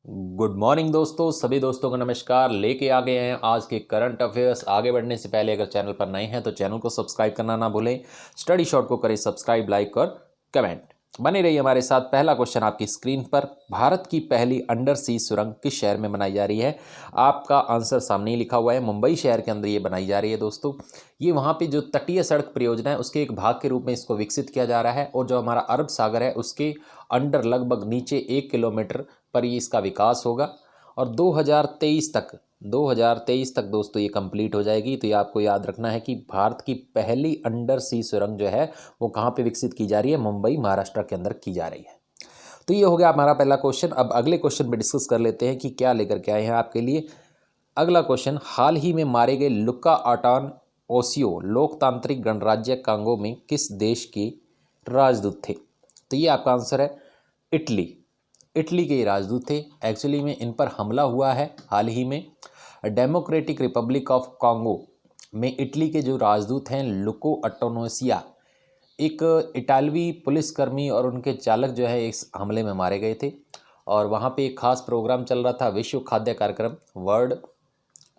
Good morning दोस्तों, सभी दोस्तों को नमस्कार। लेके आ गए हैं आज के करंट अफेयर्स। आगे बढ़ने से पहले अगर चैनल पर नए हैं तो चैनल को सब्सक्राइब करना ना भूलें। स्टडी शॉट को करें सब्सक्राइब, लाइक और कमेंट। बने रहिए हमारे साथ। पहला क्वेश्चन आपकी स्क्रीन पर। भारत की पहली अंडर सी सुरंग किस शहर में बनाई जा रही है? आपका आंसर सामने ही लिखा हुआ है, मुंबई शहर के अंदर ये बनाई जा रही है दोस्तों। ये वहाँ पे जो तटीय सड़क परियोजना है उसके एक भाग के रूप में इसको विकसित किया जा रहा है, और जो हमारा अरब सागर है उसके अंडर लगभग नीचे 1 किलोमीटर पर ये इसका विकास होगा। और 2023 तक दोस्तों ये कंप्लीट हो जाएगी। तो ये आपको याद रखना है कि भारत की पहली अंडर सी सुरंग जो है वो कहाँ पे विकसित की जा रही है? मुंबई, महाराष्ट्र के अंदर की जा रही है। तो ये हो गया हमारा पहला क्वेश्चन। अब अगले क्वेश्चन पे डिस्कस कर लेते हैं कि क्या लेकर के आए हैं आपके लिए। अगला क्वेश्चन, हाल ही में मारे गए लुका आटान ओसियो लोकतांत्रिक गणराज्य कांगो में किस देश के राजदूत थे? तो ये आपका आंसर है इटली। इटली के राजदूत थे। एक्चुअली में इन पर हमला हुआ है हाल ही में। डेमोक्रेटिक रिपब्लिक ऑफ कॉन्गो में इटली के जो राजदूत हैं लुको अटोनोसिया, एक इटालवी पुलिसकर्मी और उनके चालक जो है इस हमले में मारे गए थे। और वहाँ पे एक खास प्रोग्राम चल रहा था, विश्व खाद्य कार्यक्रम, वर्ल्ड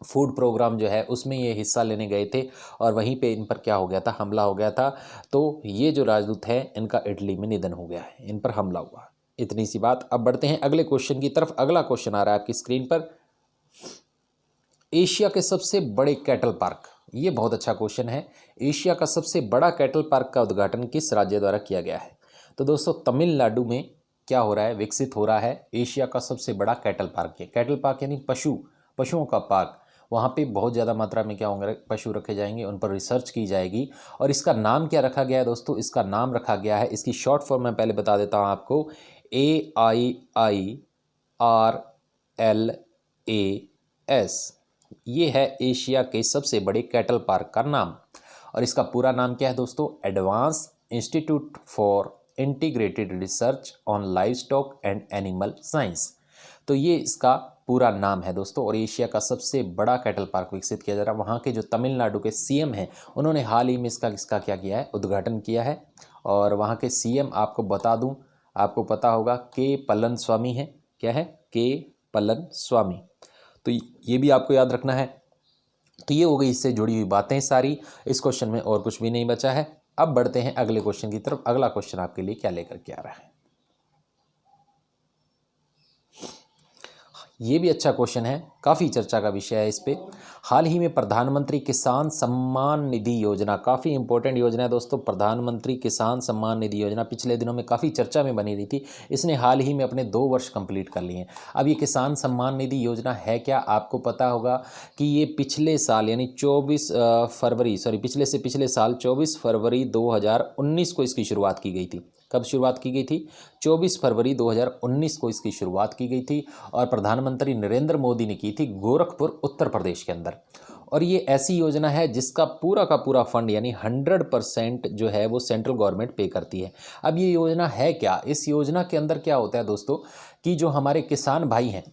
फूड प्रोग्राम जो है उसमें ये हिस्सा लेने गए थे, और वहीं पे इन पर क्या हो गया था? हमला हो गया था। तो ये जो राजदूत हैं इनका इटली में निधन हो गया है, इन पर हमला हुआ। इतनी सी बात। अब बढ़ते हैं अगले क्वेश्चन की तरफ। अगला क्वेश्चन आ रहा है आपकी स्क्रीन पर। एशिया के सबसे बड़े कैटल पार्क, ये बहुत अच्छा क्वेश्चन है। एशिया का सबसे बड़ा कैटल पार्क का उद्घाटन किस राज्य द्वारा किया गया है? तो दोस्तों तमिलनाडु में क्या हो रहा है? विकसित हो रहा है एशिया का सबसे बड़ा कैटल पार्क है। कैटल पार्क यानी पशुओं का पार्क। वहाँ पे बहुत ज़्यादा मात्रा में क्या होंगे? पशु रखे जाएंगे, उन पर रिसर्च की जाएगी। और इसका नाम क्या रखा गया है दोस्तों? इसका नाम रखा गया है, इसकी शॉर्ट फॉर्म मैं पहले बता देता हूँ आपको, AIIRLAS। ये है एशिया के सबसे बड़े कैटल पार्क का नाम। और इसका पूरा नाम क्या है दोस्तों? Advance institute for integrated research on live stock and animal science. तो ये इसका पूरा नाम है दोस्तों। और एशिया का सबसे बड़ा कैटल पार्क विकसित किया जा रहा है। वहाँ के जो तमिलनाडु के सीएम हैं उन्होंने हाल ही में इसका क्या किया है? उद्घाटन किया है। और वहाँ के सीएम आपको बता दूँ, आपको पता होगा, के पलन स्वामी है। क्या है? के पलन स्वामी। तो ये भी आपको याद रखना है। तो ये हो गई इससे जुड़ी हुई बातें सारी। इस क्वेश्चन में और कुछ भी नहीं बचा है। अब बढ़ते हैं अगले क्वेश्चन की तरफ। अगला क्वेश्चन आपके लिए क्या लेकर के आ रहा है? ये भी अच्छा क्वेश्चन है, काफ़ी चर्चा का विषय है इस पे। हाल ही में प्रधानमंत्री किसान सम्मान निधि योजना, काफ़ी इंपॉर्टेंट योजना है दोस्तों। प्रधानमंत्री किसान सम्मान निधि योजना पिछले दिनों में काफ़ी चर्चा में बनी रही थी। इसने हाल ही में अपने 2 वर्ष कंप्लीट कर लिए हैं। अब ये किसान सम्मान निधि योजना है क्या? आपको पता होगा कि ये पिछले साल यानी पिछले साल 24 फरवरी 2019 को इसकी शुरुआत की गई थी। कब शुरुआत की गई थी? 24 फरवरी 2019 को इसकी शुरुआत की गई थी। और प्रधानमंत्री नरेंद्र मोदी ने की थी गोरखपुर, उत्तर प्रदेश के अंदर। और ये ऐसी योजना है जिसका पूरा का पूरा फंड यानी 100% जो है वो सेंट्रल गवर्नमेंट पे करती है। अब ये योजना है क्या? इस योजना के अंदर क्या होता है दोस्तों कि जो हमारे किसान भाई हैं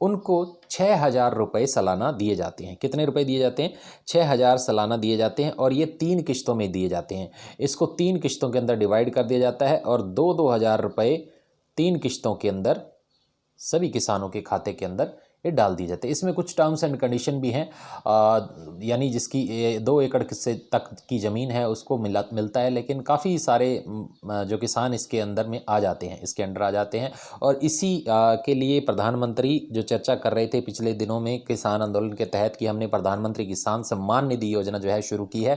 उनको 6,000 रुपये सालाना दिए जाते हैं। कितने रुपए दिए जाते हैं? 6,000 सालाना दिए जाते हैं। और ये 3 किश्तों में दिए जाते हैं। इसको 3 किश्तों के अंदर डिवाइड कर दिया जाता है, और 2-2 हज़ार रुपये 3 किश्तों के अंदर सभी किसानों के खाते के अंदर ये डाल दिए जाते हैं। इसमें कुछ टर्म्स एंड कंडीशन भी हैं, यानी जिसकी 2 एकड़ से तक की ज़मीन है उसको मिलता है। लेकिन काफ़ी सारे जो किसान इसके अंदर में आ जाते हैं, इसके अंडर आ जाते हैं। और इसी के लिए प्रधानमंत्री जो चर्चा कर रहे थे पिछले दिनों में किसान आंदोलन के तहत कि हमने प्रधानमंत्री किसान सम्मान निधि योजना जो है शुरू की है।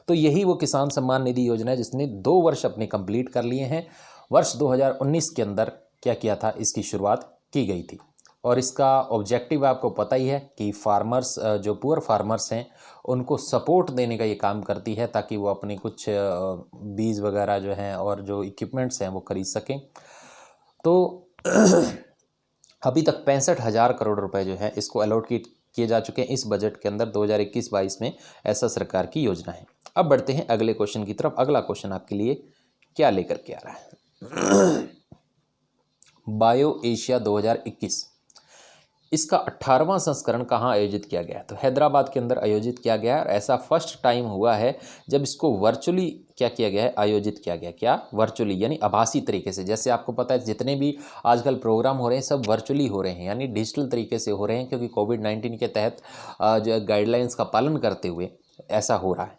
तो यही वो किसान सम्मान निधि योजना है जिसने 2 वर्ष अपने कंप्लीट कर लिए हैं। वर्ष 2019 के अंदर क्या किया था? इसकी शुरुआत की गई थी। और इसका ऑब्जेक्टिव आपको पता ही है कि फार्मर्स, जो पुअर फार्मर्स हैं उनको सपोर्ट देने का ये काम करती है, ताकि वो अपने कुछ बीज वगैरह जो हैं और जो इक्विपमेंट्स हैं वो खरीद सकें। तो अभी तक 65,000 करोड़ रुपए जो है इसको अलॉट किए जा चुके हैं इस बजट के अंदर 2021-22 में। ऐसा सरकार की योजना है। अब बढ़ते हैं अगले क्वेश्चन की तरफ। अगला क्वेश्चन आपके लिए क्या लेकर के आ रहा है? बायो एशिया 2021, इसका 18वां संस्करण कहाँ आयोजित किया गया? तो हैदराबाद के अंदर आयोजित किया गया। और ऐसा फर्स्ट टाइम हुआ है जब इसको वर्चुअली क्या किया गया है, आयोजित किया गया। क्या? वर्चुअली, यानी आभासी तरीके से। जैसे आपको पता है जितने भी आजकल प्रोग्राम हो रहे हैं सब वर्चुअली हो रहे हैं, यानी डिजिटल तरीके से हो रहे हैं, क्योंकि कोविड-19 के तहत जो गाइडलाइंस का पालन करते हुए ऐसा हो रहा है।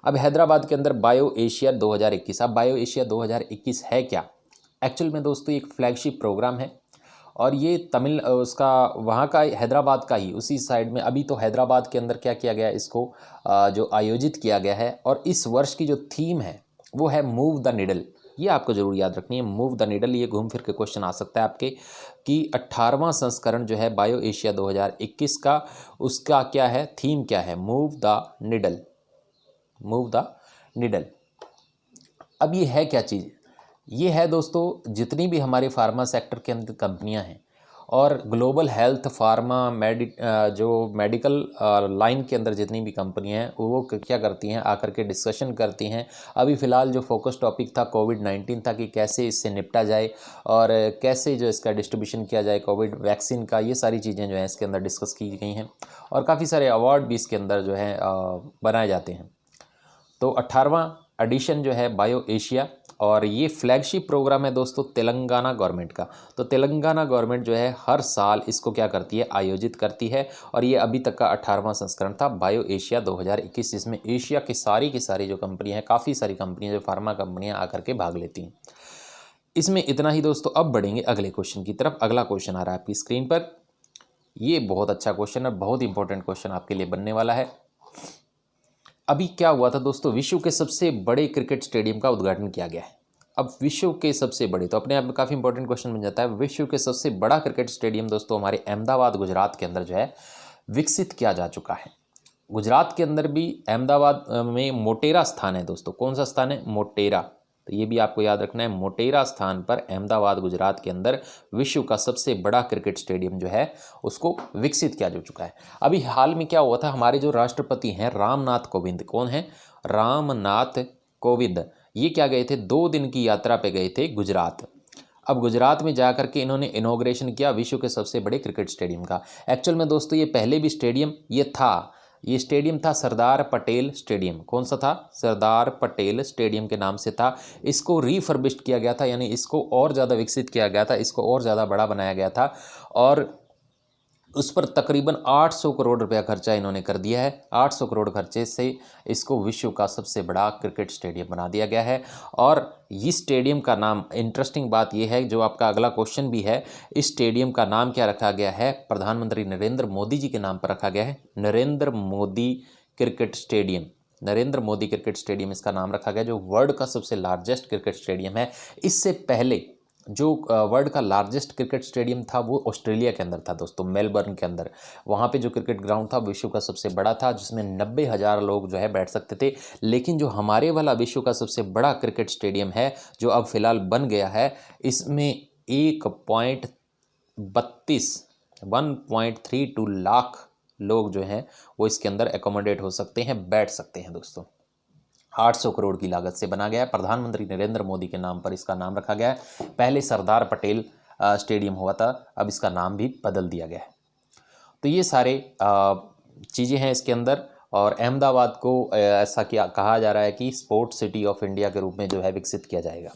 अब हैदराबाद के अंदर बायो एशिया 2021। अब बायो एशिया 2021 है क्या? एक्चुअल में दोस्तों एक फ्लैगशिप प्रोग्राम है, और ये उसका वहाँ का हैदराबाद का ही उसी साइड में। अभी तो हैदराबाद के अंदर क्या किया गया, इसको जो आयोजित किया गया है, और इस वर्ष की जो थीम है वो है मूव द निडल। ये आपको जरूर याद रखनी है, मूव द निडल। ये घूम फिर के क्वेश्चन आ सकता है आपके कि 18वां संस्करण जो है बायो एशिया 2021 का, उसका क्या है, थीम क्या है, move the needle, move the needle. अब ये है क्या चीज़? ये है दोस्तों जितनी भी हमारे फार्मा सेक्टर के अंदर कंपनियां हैं और ग्लोबल हेल्थ फार्मा जो मेडिकल लाइन के अंदर जितनी भी कंपनियां हैं वो क्या करती हैं, आकर के डिस्कशन करती हैं। अभी फ़िलहाल जो फोकस टॉपिक था कोविड-19 था कि कैसे इससे निपटा जाए और कैसे जो इसका डिस्ट्रीब्यूशन किया जाए कोविड वैक्सीन का। ये सारी चीज़ें जो हैं इसके अंदर डिस्कस की गई हैं, और काफ़ी सारे अवार्ड भी इसके अंदर जो है बनाए जाते हैं। तो 18वां एडिशन जो है बायो एशिया, और ये फ्लैगशिप प्रोग्राम है दोस्तों तेलंगाना गवर्नमेंट का। तो तेलंगाना गवर्नमेंट जो है हर साल इसको क्या करती है, आयोजित करती है, और ये अभी तक का 18वां संस्करण था बायो एशिया 2021, जिसमें एशिया की सारी जो कंपनियां हैं, काफ़ी सारी कंपनियां जो फार्मा कंपनियां आकर के भाग लेती हैं। इसमें इतना ही दोस्तों। अब बढ़ेंगे अगले क्वेश्चन की तरफ। अगला क्वेश्चन आ रहा है आपकी स्क्रीन पर। ये बहुत अच्छा क्वेश्चन है, बहुत इंपॉर्टेंट क्वेश्चन आपके लिए बनने वाला है। अभी क्या हुआ था दोस्तों, विश्व के सबसे बड़े क्रिकेट स्टेडियम का उद्घाटन किया गया है। अब विश्व के सबसे बड़े, तो अपने आप में काफ़ी इंपॉर्टेंट क्वेश्चन बन जाता है। विश्व के सबसे बड़ा क्रिकेट स्टेडियम दोस्तों हमारे अहमदाबाद गुजरात के अंदर जो है विकसित किया जा चुका है। गुजरात के अंदर भी अहमदाबाद में मोटेरा स्थान है दोस्तों। कौन सा स्थान है? मोटेरा। तो ये भी आपको याद रखना है, मोटेरा स्थान पर अहमदाबाद गुजरात के अंदर विश्व का सबसे बड़ा क्रिकेट स्टेडियम जो है उसको विकसित किया जा चुका है। अभी हाल में क्या हुआ था, हमारे जो राष्ट्रपति हैं रामनाथ कोविंद, कौन है? रामनाथ कोविंद। ये क्या गए थे, 2 दिन की यात्रा पे गए थे गुजरात। अब गुजरात में जाकर के इन्होंने इनॉग्रेशन किया विश्व के सबसे बड़े क्रिकेट स्टेडियम का। एक्चुअल में दोस्तों ये पहले भी स्टेडियम ये स्टेडियम था सरदार पटेल स्टेडियम। कौन सा था? सरदार पटेल स्टेडियम के नाम से था। इसको रिफर्बिश्ड किया गया था, यानी इसको और ज़्यादा विकसित किया गया था, इसको और ज़्यादा बड़ा बनाया गया था, और उस पर तकरीबन 800 करोड़ रुपया खर्चा इन्होंने कर दिया है। 800 करोड़ खर्चे से इसको विश्व का सबसे बड़ा क्रिकेट स्टेडियम बना दिया गया है। और इस स्टेडियम का नाम, इंटरेस्टिंग बात यह है, जो आपका अगला क्वेश्चन भी है, इस स्टेडियम का नाम क्या रखा गया है? प्रधानमंत्री नरेंद्र मोदी जी के नाम पर रखा गया है, Narendra Modi cricket stadium. Narendra Modi cricket stadium इसका नाम रखा गया, जो वर्ल्ड का सबसे लार्जेस्ट क्रिकेट स्टेडियम है। इससे पहले जो वर्ल्ड का लार्जेस्ट क्रिकेट स्टेडियम था वो ऑस्ट्रेलिया के अंदर था दोस्तों, मेलबर्न के अंदर। वहाँ पे जो क्रिकेट ग्राउंड था विश्व का सबसे बड़ा था, जिसमें 90,000 लोग जो है बैठ सकते थे। लेकिन जो हमारे वाला विश्व का सबसे बड़ा क्रिकेट स्टेडियम है जो अब फिलहाल बन गया है, इसमें 1.32 लाख लोग जो हैं वो इसके अंदर एकोमोडेट हो सकते हैं, बैठ सकते हैं दोस्तों। 800 करोड़ की लागत से बना गया है। प्रधानमंत्री नरेंद्र मोदी के नाम पर इसका नाम रखा गया है। पहले सरदार पटेल स्टेडियम हुआ था, अब इसका नाम भी बदल दिया गया है। तो ये सारे चीज़ें हैं इसके अंदर, और अहमदाबाद को ऐसा कहा जा रहा है कि स्पोर्ट सिटी ऑफ इंडिया के रूप में जो है विकसित किया जाएगा।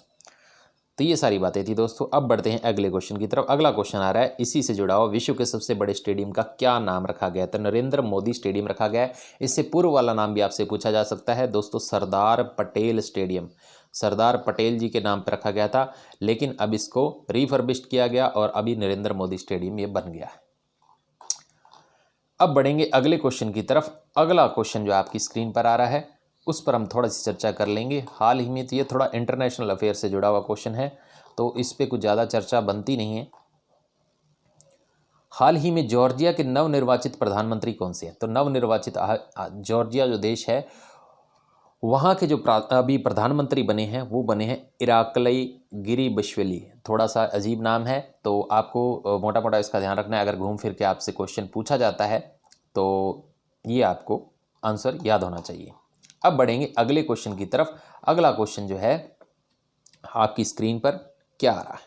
तो ये सारी बातें थी दोस्तों। अब बढ़ते हैं अगले क्वेश्चन की तरफ। अगला क्वेश्चन आ रहा है इसी से जुड़ा हुआ, विश्व के सबसे बड़े स्टेडियम का क्या नाम रखा गया है? तो नरेंद्र मोदी स्टेडियम रखा गया है। इससे पूर्व वाला नाम भी आपसे पूछा जा सकता है दोस्तों, सरदार पटेल स्टेडियम। सरदार पटेल जी के नाम पर रखा गया था, लेकिन अब इसको रिफर्बिश्ड किया गया और अभी नरेंद्र मोदी स्टेडियम ये बन गया है। अब बढ़ेंगे अगले क्वेश्चन की तरफ। अगला क्वेश्चन जो आपकी स्क्रीन पर आ रहा है उस पर हम थोड़ा सी चर्चा कर लेंगे। हाल ही में तो ये थोड़ा इंटरनेशनल अफेयर से जुड़ा हुआ क्वेश्चन है, तो इस पे कुछ ज़्यादा चर्चा बनती नहीं है। हाल ही में जॉर्जिया के नवनिर्वाचित प्रधानमंत्री कौन से हैं? तो नवनिर्वाचित जॉर्जिया जो देश है वहाँ के जो अभी प्रधानमंत्री बने हैं वो बने हैं इराकलई गिरिबश्विली। थोड़ा सा अजीब नाम है, तो आपको मोटा मोटा इसका ध्यान रखना है। अगर घूम फिर के आपसे क्वेश्चन पूछा जाता है तो ये आपको आंसर याद होना चाहिए। अब बढ़ेंगे अगले क्वेश्चन की तरफ। अगला क्वेश्चन जो है आपकी स्क्रीन पर क्या आ रहा है,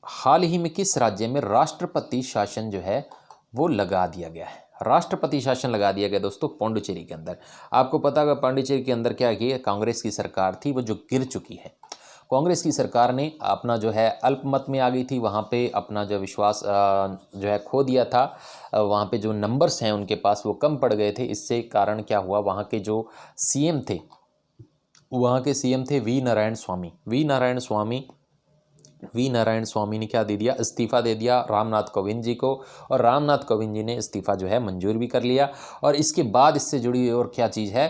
हाल ही में किस राज्य में राष्ट्रपति शासन जो है वो लगा दिया गया है? राष्ट्रपति शासन लगा दिया गया दोस्तों पौंडुचेरी के अंदर। आपको पता होगा पौंडुचेरी के अंदर क्या किया, कांग्रेस की सरकार थी वो जो गिर चुकी है। कांग्रेस की सरकार ने अपना जो है अल्पमत में आ गई थी, वहाँ पे अपना जो विश्वास जो है खो दिया था। वहाँ पे जो नंबर्स हैं उनके पास वो कम पड़ गए थे। इससे कारण क्या हुआ, वहाँ के जो सीएम थे, वहाँ के सीएम थे वी नारायण स्वामी। वी नारायण स्वामी ने क्या दे दिया, इस्तीफ़ा दे दिया रामनाथ कोविंद जी को, और रामनाथ कोविंद जी ने इस्तीफ़ा जो है मंजूर भी कर लिया। और इसके बाद इससे जुड़ी और क्या चीज़ है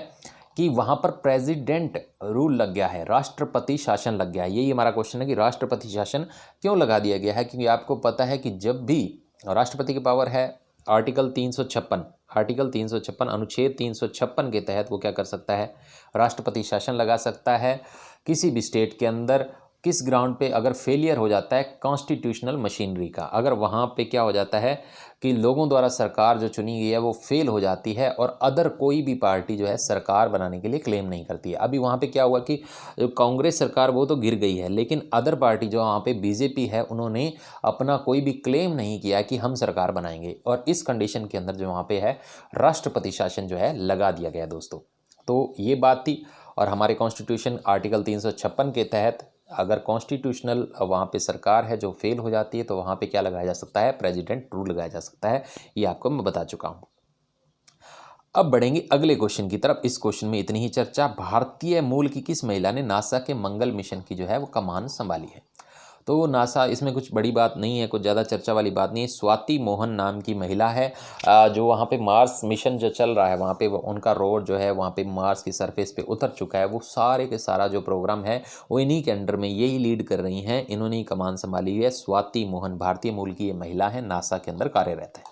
कि वहाँ पर प्रेसिडेंट रूल लग गया है, राष्ट्रपति शासन लग गया है। यही हमारा क्वेश्चन है कि राष्ट्रपति शासन क्यों लगा दिया गया है, क्योंकि आपको पता है कि जब भी राष्ट्रपति की पावर है आर्टिकल 356 अनुच्छेद 356 के तहत वो क्या कर सकता है, राष्ट्रपति शासन लगा सकता है। किसी भी स्टेट के अंदर किस ग्राउंड पे अगर फेलियर हो जाता है कॉन्स्टिट्यूशनल मशीनरी का, अगर वहाँ पे क्या हो जाता है कि लोगों द्वारा सरकार जो चुनी गई है वो फेल हो जाती है और अदर कोई भी पार्टी जो है सरकार बनाने के लिए क्लेम नहीं करती है। अभी वहाँ पे क्या हुआ कि जो कांग्रेस सरकार वो तो गिर गई है, लेकिन अदर पार्टी जो वहाँ पे बीजेपी है उन्होंने अपना कोई भी क्लेम नहीं किया कि हम सरकार बनाएंगे, और इस कंडीशन के अंदर जो वहाँ पे है राष्ट्रपति शासन जो है लगा दिया गया दोस्तों। तो ये बात थी। और हमारे कॉन्स्टिट्यूशन आर्टिकल 356 के तहत अगर कॉन्स्टिट्यूशनल वहाँ पे सरकार है जो फेल हो जाती है तो वहाँ पे क्या लगाया जा सकता है, प्रेसिडेंट रूल लगाया जा सकता है। ये आपको मैं बता चुका हूँ। अब बढ़ेंगे अगले क्वेश्चन की तरफ। इस क्वेश्चन में इतनी ही चर्चा। भारतीय मूल की किस महिला ने नासा के मंगल मिशन की जो है वो कमान संभाली है? तो नासा, इसमें कुछ बड़ी बात नहीं है, कुछ ज़्यादा चर्चा वाली बात नहीं है। स्वाति मोहन नाम की महिला है जो वहाँ पे मार्स मिशन जो चल रहा है वहाँ पे उनका रोवर जो है वहाँ पे मार्स की सरफेस पे उतर चुका है। वो सारे के सारा जो प्रोग्राम है वो इन्हीं के अंडर में यही लीड कर रही हैं, इन्होंने ही कमान संभाली है। स्वाति मोहन भारतीय मूल की ये महिला है, नासा के अंदर कार्यरत है।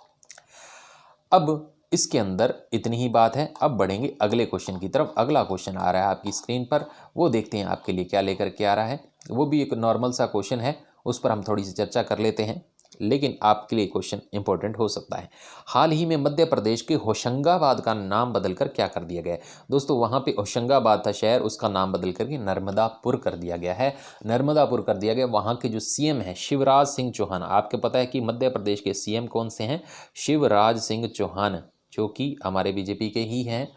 अब इसके अंदर इतनी ही बात है। अब बढ़ेंगे अगले क्वेश्चन की तरफ। अगला क्वेश्चन आ रहा है आपकी स्क्रीन पर, वो देखते हैं आपके लिए क्या लेकर के आ रहा है। वो भी एक नॉर्मल सा क्वेश्चन है, उस पर हम थोड़ी सी चर्चा कर लेते हैं, लेकिन आपके लिए क्वेश्चन इंपॉर्टेंट हो सकता है। हाल ही में मध्य प्रदेश के होशंगाबाद का नाम बदलकर क्या कर दिया गया है? दोस्तों वहाँ पे होशंगाबाद था शहर, उसका नाम बदल करके नर्मदापुर कर दिया गया है। नर्मदापुर कर दिया गया। वहाँ के जो सीएम हैं शिवराज सिंह चौहान, आपको पता है कि मध्य प्रदेश के सीएम कौन से हैं, शिवराज सिंह चौहान, जो कि हमारे बीजेपी के ही हैं।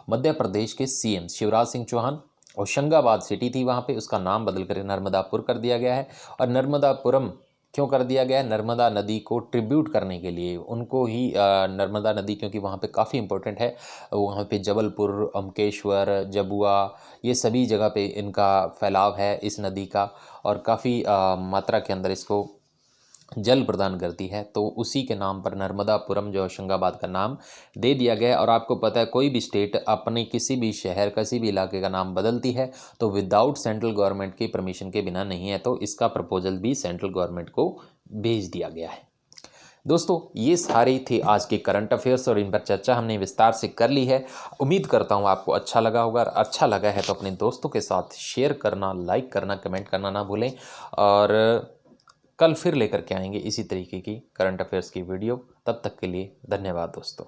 मध्य प्रदेश के सीएम शिवराज सिंह चौहान, होशंगाबाद सिटी थी वहाँ पे, उसका नाम बदल कर नर्मदापुर कर दिया गया है। और नर्मदापुरम क्यों कर दिया गया है? नर्मदा नदी को ट्रिब्यूट करने के लिए, उनको ही नर्मदा नदी, क्योंकि वहाँ पे काफ़ी इंपॉर्टेंट है। वहाँ पे जबलपुर, अमकेश्वर, जबुआ, ये सभी जगह पे इनका फैलाव है इस नदी का, और काफ़ी मात्रा के अंदर इसको जल प्रदान करती है। तो उसी के नाम पर नर्मदापुरम जो होशंगाबाद का नाम दे दिया गया है। और आपको पता है कोई भी स्टेट अपने किसी भी शहर, किसी भी इलाके का नाम बदलती है तो विदाउट सेंट्रल गवर्नमेंट की परमिशन के बिना नहीं है। तो इसका प्रपोजल भी सेंट्रल गवर्नमेंट को भेज दिया गया है। दोस्तों ये सारे थे आज के करंट अफेयर्स, और इन पर चर्चा हमने विस्तार से कर ली है। उम्मीद करता हूँ आपको अच्छा लगा होगा। अच्छा लगा है तो अपने दोस्तों के साथ शेयर करना, लाइक करना, कमेंट करना ना भूलें। और कल फिर लेकर के आएंगे इसी तरीके की करंट अफेयर्स की वीडियो। तब तक के लिए धन्यवाद दोस्तों।